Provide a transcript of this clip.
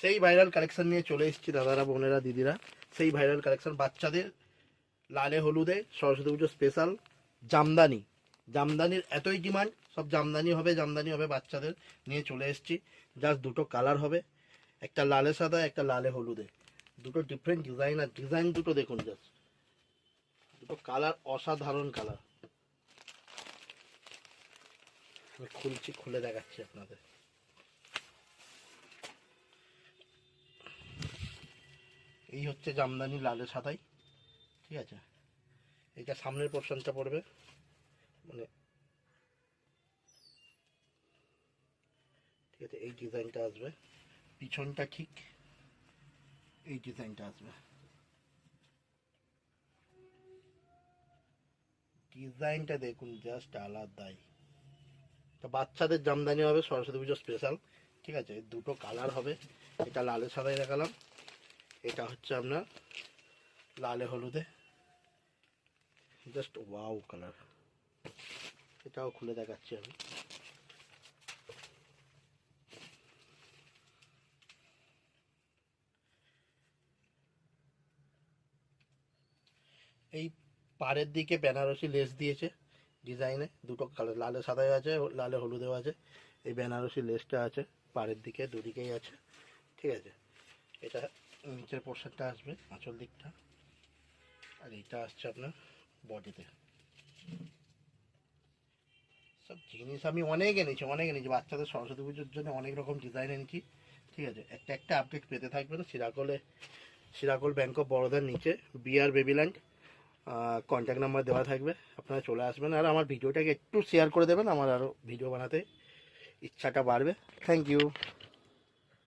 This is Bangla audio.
সেই ভাইরাল কালেকশন নিয়ে চলে এসেছি দাদারা, বোনেরা, দিদিরা। সেই ভাইরাল কালেকশন বাচ্চাদের লালে হলুদে সরস্বতী পুজো স্পেশাল জামদানি। জামদানির এতই ডিমান্ড, সব জামদানি হবে বাচ্চাদের নিয়ে চলে এসেছি। জাস্ট দুটো কালার হবে, একটা লালে সাদা, একটা লালে হলুদে, দুটো ডিফারেন্ট ডিজাইন। আর ডিজাইন দুটো দেখুন, জাস্ট দুটো কালার অসাধারণ কালার। আমি খুলছি, খুলে দেখাচ্ছি আপনাদের। এই হচ্ছে জামদানি লালে সাদাই, ঠিক আছে। এটা সামনের পোর্শনটা পড়বে, মানে ঠিক আছে, এই ডিজাইনটা আসবে। পিছনটা ঠিক এই ডিজাইনটা আসবে। ডিজাইনটা দেখুন, জাস্ট আলাদাই। তো বাচ্চাদের জামদানি হবে সরস্বতী পুজো স্পেশাল, ঠিক আছে। দুটো কালার হবে, এটা লালে সাদাই দেখালাম, এটা হচ্ছে আপনার লালে হলুদে। Just wow colour. এটাও খুলে দেখাচ্ছি আমি। এই পাড়ের দিকে বেনারসি লেস দিয়েছে ডিজাইনে, দুটো কালার, লালে সাদাই আছে, লালে হলুদেও আছে। এই বেনারসি লেসটা আছে পাড়ের দিকে, দুদিকেই আছে, ঠিক আছে। এটা নিচের পোর্শনটা আসবে আঁচল দিকটা, আর এইটা আসছে আপনার বডিতে। সব জিনিস আমি অনেক এনেছি বাচ্চাদের সরস্বতী পুজোর জন্য অনেক রকম ডিজাইন এনেছি, ঠিক আছে। একটা একটা আপডেট পেতে থাকবেন। সিরাকল ব্যাংক অফ বরোদার নিচে বিআর বেবিল্যান্ড কন্ট্যাক্ট নাম্বার দেওয়া থাকবে, আপনারা চলে আসবেন। আর আমার ভিডিওটাকে একটু শেয়ার করে দেবেন, আমার আরও ভিডিও বানাতে ইচ্ছাটা বাড়বে। Thank you.